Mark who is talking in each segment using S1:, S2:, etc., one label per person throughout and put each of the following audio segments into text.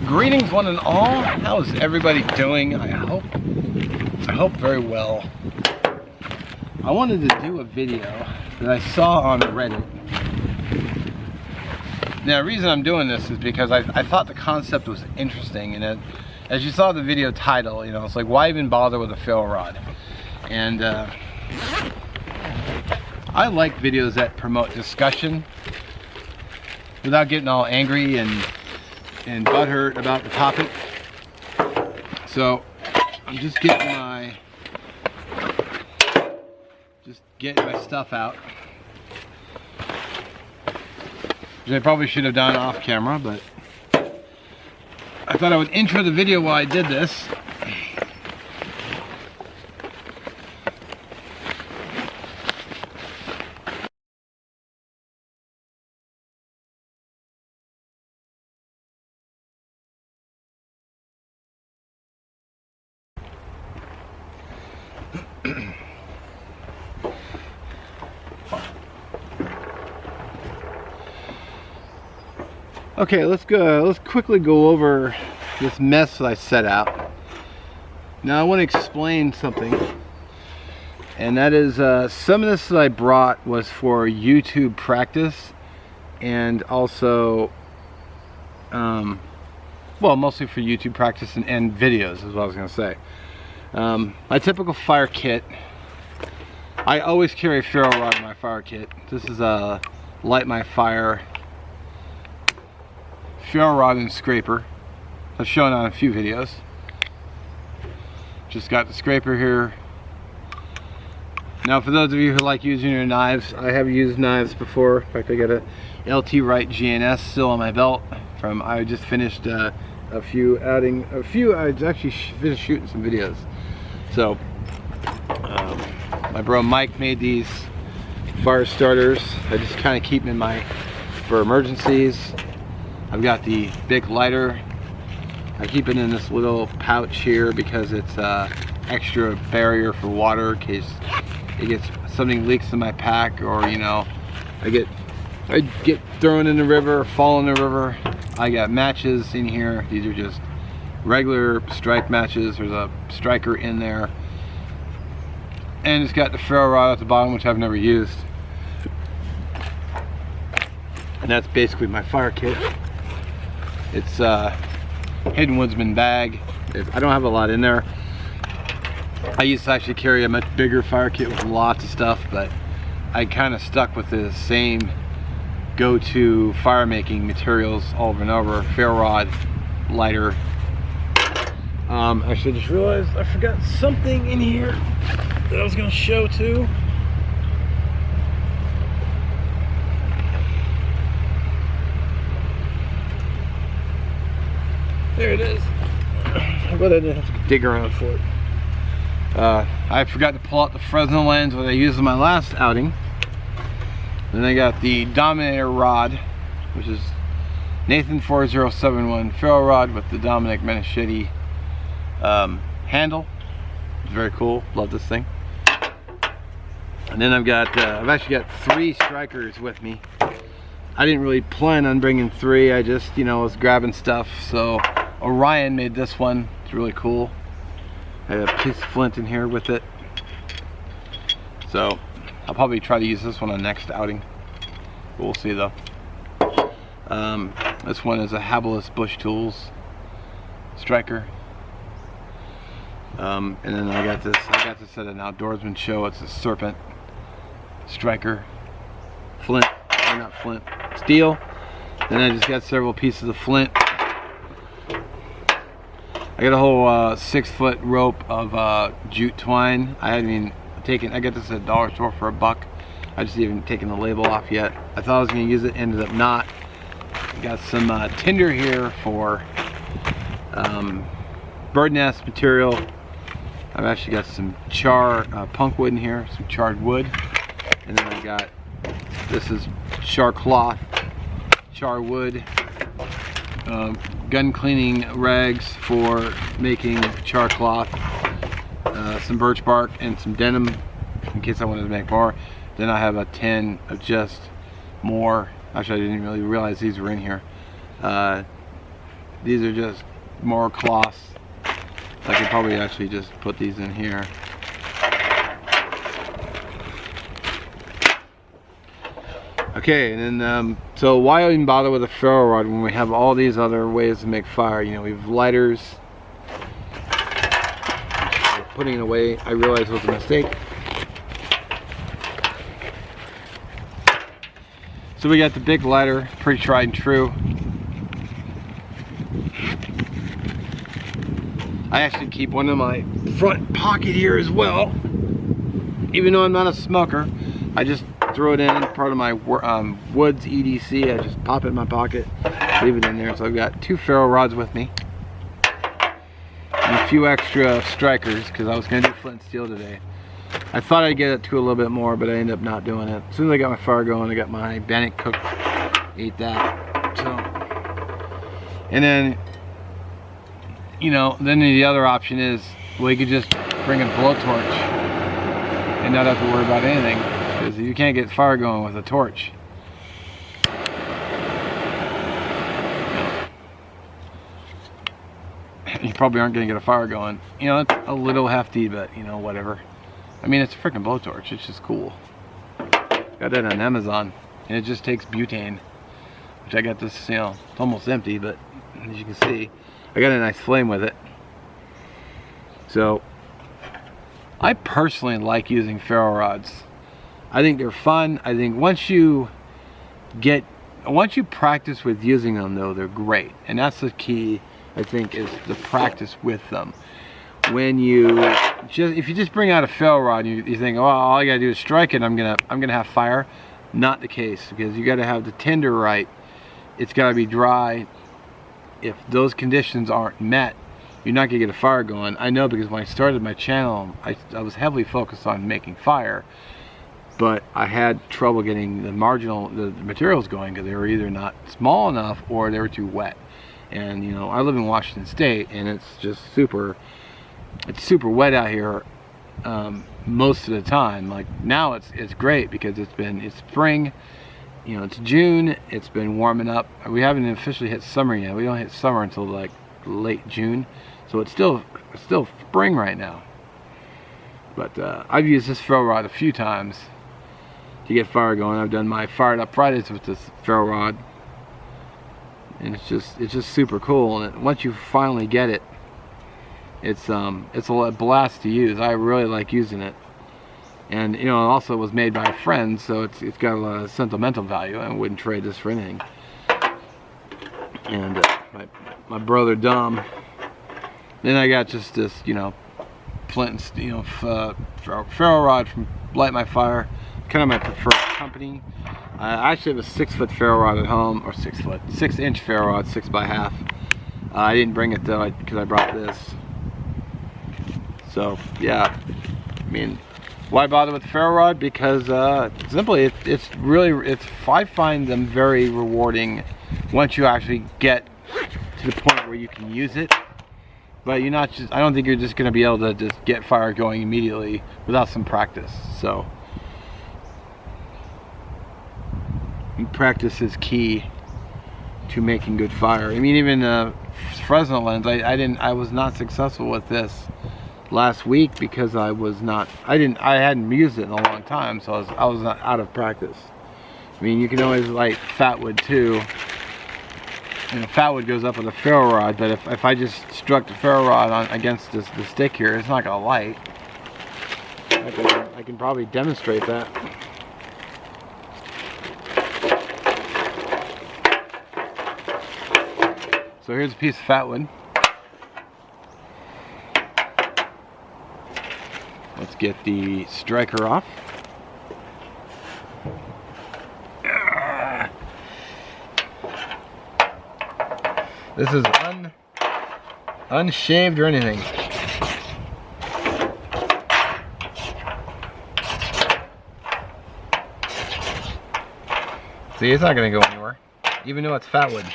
S1: Greetings one and all. How is everybody doing? I hope very well. I wanted to do a video that I saw on Reddit. Now the reason I'm doing this is because I thought the concept was interesting, and as you saw the video title, you know, it's like, why even bother with a Ferro Rod? And I like videos that promote discussion without getting all angry and butthurt about the topic. So I'm just getting my stuff out, which I probably should have done off camera, but I thought I would intro the video while I did this. Okay, let's quickly go over this mess that I set out. Now I want to explain something, and that is some of this that I brought was for YouTube practice, and also well, mostly for YouTube practice and videos is what I was going to say. My typical fire kit, I always carry a Ferro Rod in my fire kit. This is a light my fire Ferro Rod and scraper. I've shown on a few videos. Just got the scraper here. Now for those of you who like using your knives, I have used knives before. In fact, I got a LT Wright GNS still on my belt from, I just finished I actually finished shooting some videos. So my bro Mike made these fire starters. I just kind of keep them for emergencies. I've got the big lighter. I keep it in this little pouch here because it's extra barrier for water in case something leaks in my pack, or you know, I get thrown in the river, fall in the river. I got matches in here. These are just regular strike matches. There's a striker in there, and it's got the Ferro Rod at the bottom, which I've never used. And that's basically my fire kit. It's a Hidden Woodsman bag. I don't have a lot in there. I used to actually carry a much bigger fire kit with lots of stuff, but I kind of stuck with the same go-to fire making materials over and over. Ferro Rod, lighter. Actually, I just realized I forgot something in here that I was going to show too. There it is. But I didn't have to dig around for it. I forgot to pull out the Fresnel lens that I used in my last outing. Then I got the Dominator rod, which is Nathan 4071 Ferro Rod with the Dominic Menachietti handle. It's very cool. Love this thing. And then I've actually got 3 strikers with me. I didn't really plan on bringing 3. I just, you know, was grabbing stuff. So Orion made this one. It's really cool. I have a piece of flint in here with it. So I'll probably try to use this one on next outing. But we'll see though. This one is a Habilis Bush Tools striker. And then I got this at an outdoorsman show. It's a Serpent striker. Flint, or not flint, steel. Then I just got several pieces of flint. I got a whole 6-foot rope of jute twine. I got this at a dollar store for $1. I just haven't taken the label off yet. I thought I was going to use it, ended up not. Got some tinder here for bird nest material. I've actually got some punk wood in here, some charred wood. And then I got, this is char cloth, char wood. Gun cleaning rags for making char cloth, some birch bark and some denim in case I wanted to make more. Then I have a tin of just more, actually I didn't really realize these were in here, These are just more cloths. I could probably actually just put these in here. Okay, and then so why even bother with a ferro rod when we have all these other ways to make fire? You know, we have lighters. Putting it away, I realized was a mistake. So we got the big lighter, pretty tried and true. I actually keep one in my front pocket here as well. Even though I'm not a smoker, I just throw it in, part of my Woods EDC. I just pop it in my pocket, leave it in there. So I've got 2 ferro rods with me. And a few extra strikers, because I was going to do flint and steel today. I thought I'd get it to a little bit more, but I ended up not doing it. As soon as I got my fire going, I got my Bannock cooked, ate that. So, and then, you know, then the other option is, well, you could just bring a blowtorch and not have to worry about anything, because you can't get fire going with a torch. You probably aren't going to get a fire going. You know, it's a little hefty, but you know, whatever. I mean, it's a freaking blowtorch. It's just cool. Got that on Amazon, and it just takes butane, which I got this, you know, it's almost empty, but as you can see, I got a nice flame with it. So, I personally like using ferro rods. I think they're fun. I think once you practice with using them, though, they're great, and that's the key. I think is the practice with them. When if you just bring out a ferro rod and you think, oh, all I gotta do is strike it, I'm gonna have fire. Not the case, because you gotta have the tinder right. It's gotta be dry. If those conditions aren't met, you're not gonna get a fire going. I know, because when I started my channel, I was heavily focused on making fire, but I had trouble getting the materials going, because they were either not small enough or they were too wet. And you know, I live in Washington State, and it's just super wet out here most of the time. Like now it's great, because it's spring, you know, it's June, it's been warming up. We haven't officially hit summer yet. We don't hit summer until like late June, so it's still spring right now. But I've used this ferro rod a few times to get fire going. I've done my fired up Fridays with this ferro rod, and it's just super cool. And once you finally get it, it's a blast to use. I really like using it. And you know, also it was made by a friend, so it's got a lot of sentimental value. I wouldn't trade this for anything. And my brother Dom. Then I got just this, you know, flint and steel, ferro rod from Light My Fire. Kind of my preferred company. I actually have a 6-foot ferro rod at home, or 6-inch ferro rod, 6x1/2. I didn't bring it though, because I brought this. So yeah, I mean, why bother with the ferro rod? Because simply, I find them very rewarding once you actually get to the point where you can use it. But I don't think you're just going to be able to just get fire going immediately without some practice. So practice is key to making good fire. I mean, even Fresnel lens, I was not successful with this last week, because I hadn't used it in a long time, so I was not out of practice. I mean, you can always light fatwood too. And fatwood goes up with a ferro rod, but if I just struck the ferro rod against the stick here, it's not gonna light. I can probably demonstrate that. So here's a piece of fatwood. Let's get the striker off. This is unshaved or anything. See, it's not going to go anywhere, even though it's fatwood.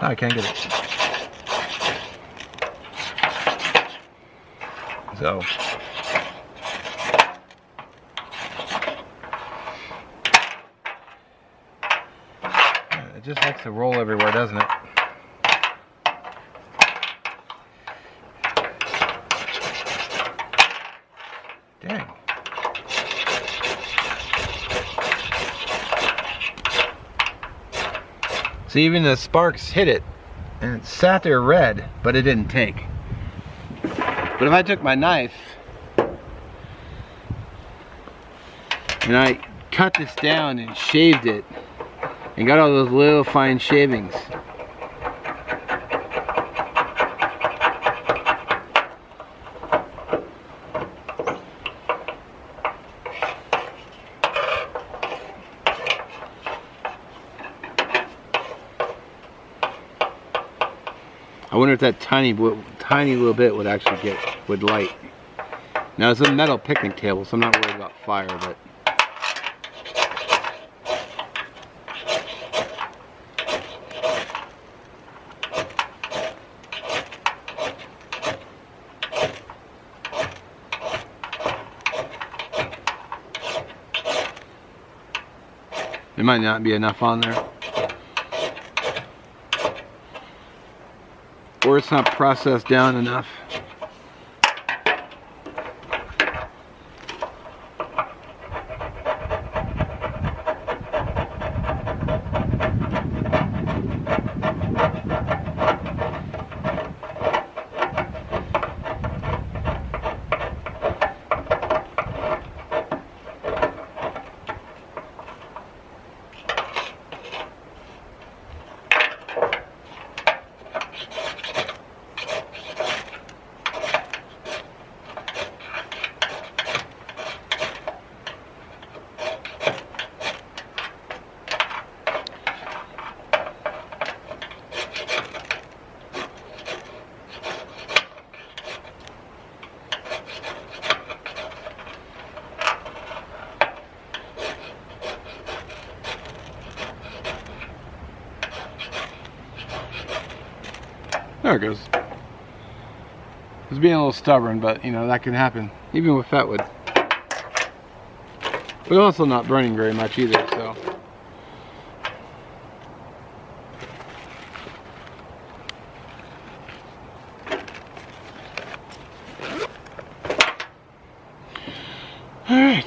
S1: Oh, I can't get it. So, it just likes to roll everywhere, doesn't it? So even the sparks hit it, and it sat there red, but it didn't take. But if I took my knife and I cut this down and shaved it and got all those little fine shavings, I wonder if that tiny little bit would actually light. Now it's a metal picnic table, so I'm not worried about fire, but there might not be enough on there. Or it's not processed down enough. There it goes. It's being a little stubborn, but you know, that can happen, even with fat wood. But also not burning very much either, so. All right.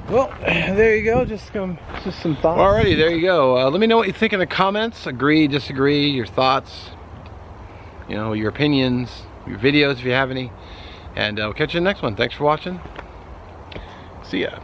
S1: Well, there you go, just some thoughts. Alrighty, there you go. Let me know what you think in the comments. Agree, disagree, your thoughts, you know, your opinions, your videos if you have any. And we'll catch you in the next one. Thanks for watching. See ya.